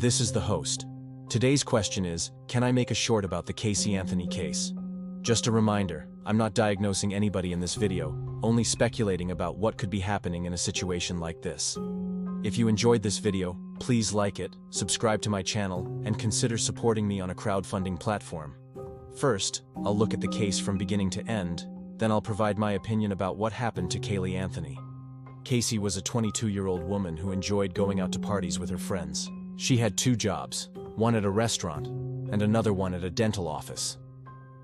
This is the host. Today's question is, can I make a short about the Casey Anthony case? Just a reminder, I'm not diagnosing anybody in this video, only speculating about what could be happening in a situation like this. If you enjoyed this video, please like it, subscribe to my channel, and consider supporting me on a crowdfunding platform. First, I'll look at the case from beginning to end, then I'll provide my opinion about what happened to Casey Anthony. Casey was a 22-year-old woman who enjoyed going out to parties with her friends. She had two jobs, one at a restaurant, and another one at a dental office.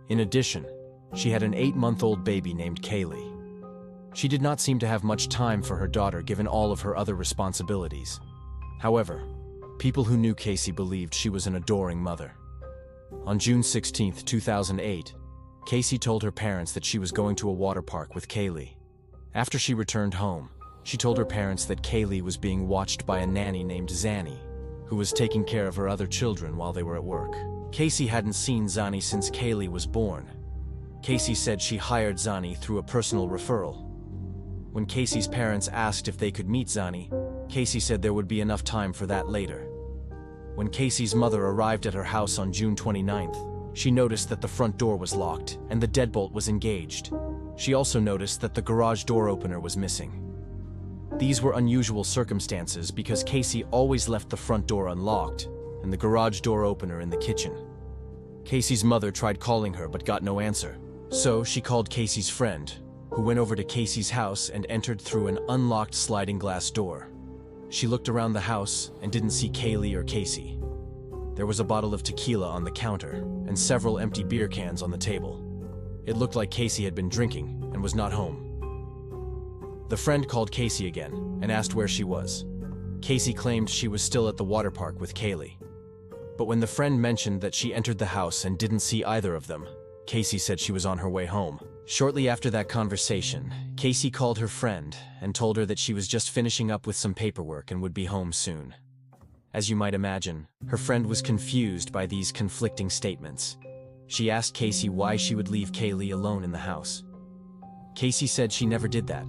In addition, she had an 8-month-old baby named Kaylee. She did not seem to have much time for her daughter given all of her other responsibilities. However, people who knew Casey believed she was an adoring mother. On June 16, 2008, Casey told her parents that she was going to a water park with Kaylee. After she returned home, she told her parents that Kaylee was being watched by a nanny named Zanny, who was taking care of her other children while they were at work. Casey hadn't seen Zanny since Kaylee was born. Casey said she hired Zanny through a personal referral. When Casey's parents asked if they could meet Zanny, Casey said there would be enough time for that later. When Casey's mother arrived at her house on June 29th, she noticed that the front door was locked and the deadbolt was engaged. She also noticed that the garage door opener was missing. These were unusual circumstances because Casey always left the front door unlocked and the garage door opener in the kitchen. Casey's mother tried calling her but got no answer. So she called Casey's friend, who went over to Casey's house and entered through an unlocked sliding glass door. She looked around the house and didn't see Kaylee or Casey. There was a bottle of tequila on the counter and several empty beer cans on the table. It looked like Casey had been drinking and was not home. The friend called Casey again and asked where she was. Casey claimed she was still at the water park with Kaylee. But when the friend mentioned that she entered the house and didn't see either of them, Casey said she was on her way home. Shortly after that conversation, Casey called her friend and told her that she was just finishing up with some paperwork and would be home soon. As you might imagine, her friend was confused by these conflicting statements. She asked Casey why she would leave Kaylee alone in the house. Casey said she never did that,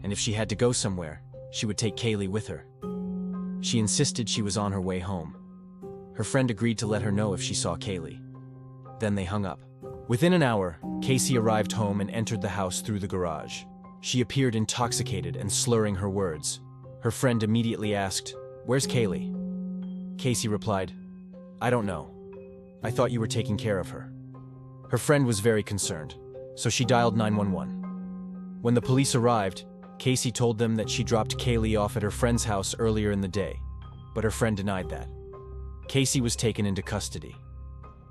and if she had to go somewhere, she would take Kaylee with her. She insisted she was on her way home. Her friend agreed to let her know if she saw Kaylee. Then they hung up. Within an hour, Casey arrived home and entered the house through the garage. She appeared intoxicated and slurring her words. Her friend immediately asked, "Where's Kaylee?" Casey replied, "I don't know. I thought you were taking care of her." Her friend was very concerned, so she dialed 911. When the police arrived, Casey told them that she dropped Kaylee off at her friend's house earlier in the day, but her friend denied that. Casey was taken into custody.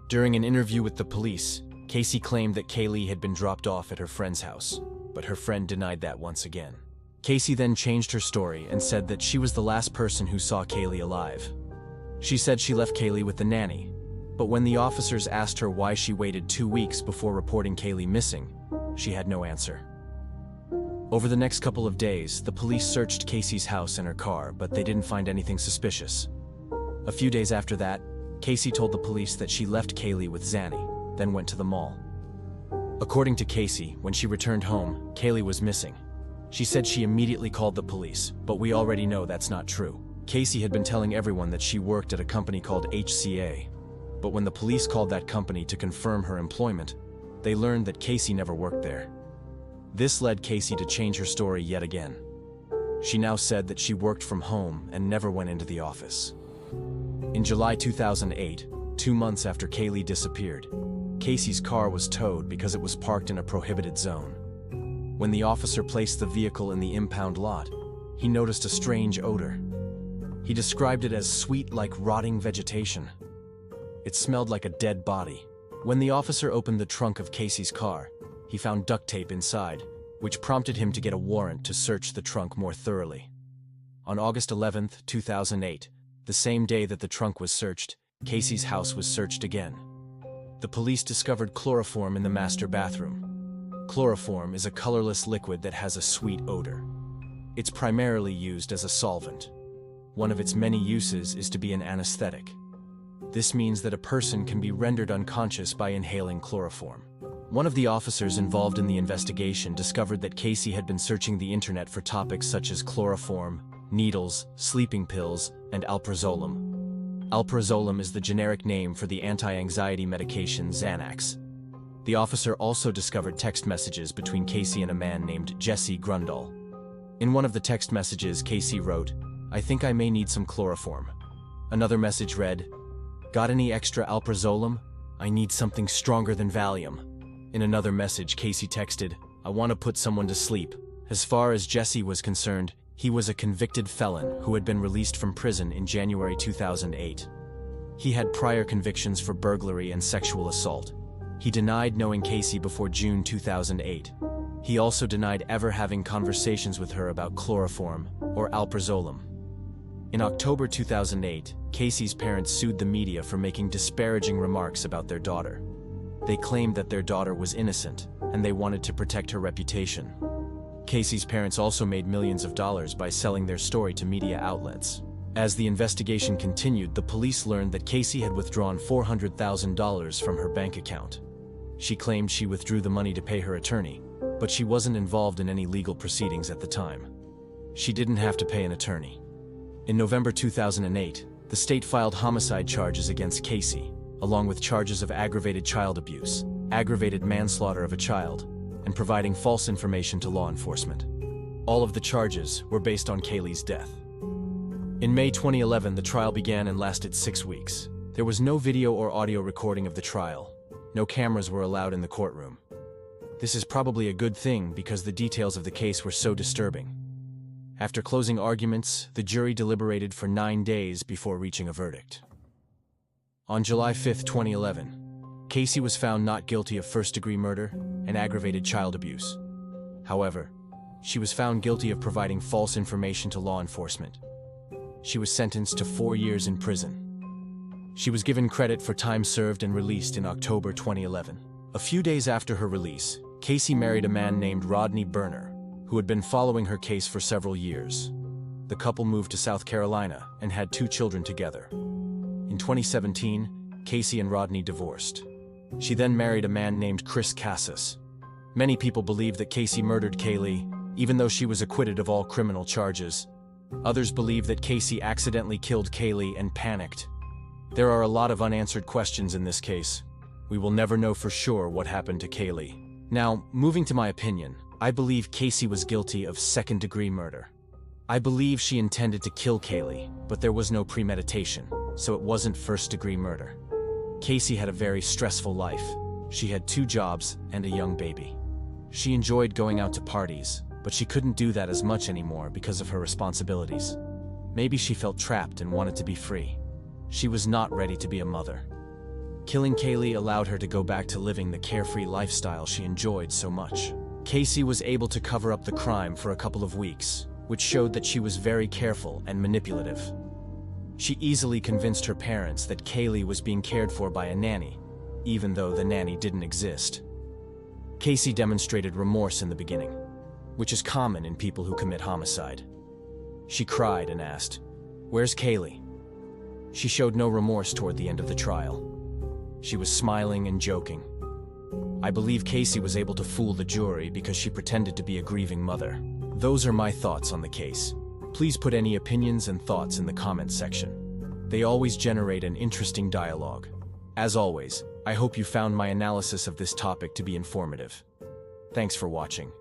During an interview with the police, Casey claimed that Kaylee had been dropped off at her friend's house, but her friend denied that once again. Casey then changed her story and said that she was the last person who saw Kaylee alive. She said she left Kaylee with the nanny, but when the officers asked her why she waited 2 weeks before reporting Kaylee missing, she had no answer. Over the next couple of days, the police searched Casey's house and her car, but they didn't find anything suspicious. A few days after that, Casey told the police that she left Kaylee with Zanny, then went to the mall. According to Casey, when she returned home, Kaylee was missing. She said she immediately called the police, but we already know that's not true. Casey had been telling everyone that she worked at a company called HCA, but when the police called that company to confirm her employment, they learned that Casey never worked there. This led Casey to change her story yet again. She now said that she worked from home and never went into the office. In July 2008, 2 months after Kaylee disappeared, Casey's car was towed because it was parked in a prohibited zone. When the officer placed the vehicle in the impound lot, he noticed a strange odor. He described it as sweet like rotting vegetation. It smelled like a dead body. When the officer opened the trunk of Casey's car, he found duct tape inside, which prompted him to get a warrant to search the trunk more thoroughly. On August 11, 2008, the same day that the trunk was searched, Casey's house was searched again. The police discovered chloroform in the master bathroom. Chloroform is a colorless liquid that has a sweet odor. It's primarily used as a solvent. One of its many uses is to be an anesthetic. This means that a person can be rendered unconscious by inhaling chloroform. One of the officers involved in the investigation discovered that Casey had been searching the internet for topics such as chloroform, needles, sleeping pills, and alprazolam. Alprazolam is the generic name for the anti-anxiety medication Xanax. The officer also discovered text messages between Casey and a man named Jesse Grundle. In one of the text messages, Casey wrote, "I think I may need some chloroform." Another message read, "Got any extra alprazolam? I need something stronger than Valium." In another message, Casey texted, "I want to put someone to sleep." As far as Jesse was concerned, he was a convicted felon who had been released from prison in January 2008. He had prior convictions for burglary and sexual assault. He denied knowing Casey before June 2008. He also denied ever having conversations with her about chloroform or alprazolam. In October 2008, Casey's parents sued the media for making disparaging remarks about their daughter. They claimed that their daughter was innocent, and they wanted to protect her reputation. Casey's parents also made millions of dollars by selling their story to media outlets. As the investigation continued, the police learned that Casey had withdrawn $400,000 from her bank account. She claimed she withdrew the money to pay her attorney, but she wasn't involved in any legal proceedings at the time. She didn't have to pay an attorney. In November 2008, the state filed homicide charges against Casey, along with charges of aggravated child abuse, aggravated manslaughter of a child, and providing false information to law enforcement. All of the charges were based on Kaylee's death. In May 2011, the trial began and lasted 6 weeks. There was no video or audio recording of the trial. No cameras were allowed in the courtroom. This is probably a good thing because the details of the case were so disturbing. After closing arguments, the jury deliberated for 9 days before reaching a verdict. On July 5, 2011, Casey was found not guilty of first-degree murder and aggravated child abuse. However, she was found guilty of providing false information to law enforcement. She was sentenced to 4 years in prison. She was given credit for time served and released in October 2011. A few days after her release, Casey married a man named Rodney Berner, who had been following her case for several years. The couple moved to South Carolina and had 2 children together. In 2017, Casey and Rodney divorced. She then married a man named Chris Cassis. Many people believe that Casey murdered Kaylee, even though she was acquitted of all criminal charges. Others believe that Casey accidentally killed Kaylee and panicked. There are a lot of unanswered questions in this case. We will never know for sure what happened to Kaylee. Now, moving to my opinion, I believe Casey was guilty of second-degree murder. I believe she intended to kill Kaylee, but there was no premeditation, so it wasn't first-degree murder. Casey had a very stressful life. She had 2 jobs and a young baby. She enjoyed going out to parties, but she couldn't do that as much anymore because of her responsibilities. Maybe she felt trapped and wanted to be free. She was not ready to be a mother. Killing Kaylee allowed her to go back to living the carefree lifestyle she enjoyed so much. Casey was able to cover up the crime for a couple of weeks, which showed that she was very careful and manipulative. She easily convinced her parents that Kaylee was being cared for by a nanny, even though the nanny didn't exist. Casey demonstrated remorse in the beginning, which is common in people who commit homicide. She cried and asked, "Where's Kaylee?" She showed no remorse toward the end of the trial. She was smiling and joking. I believe Casey was able to fool the jury because she pretended to be a grieving mother. Those are my thoughts on the case. Please put any opinions and thoughts in the comments section. They always generate an interesting dialogue. As always, I hope you found my analysis of this topic to be informative. Thanks for watching.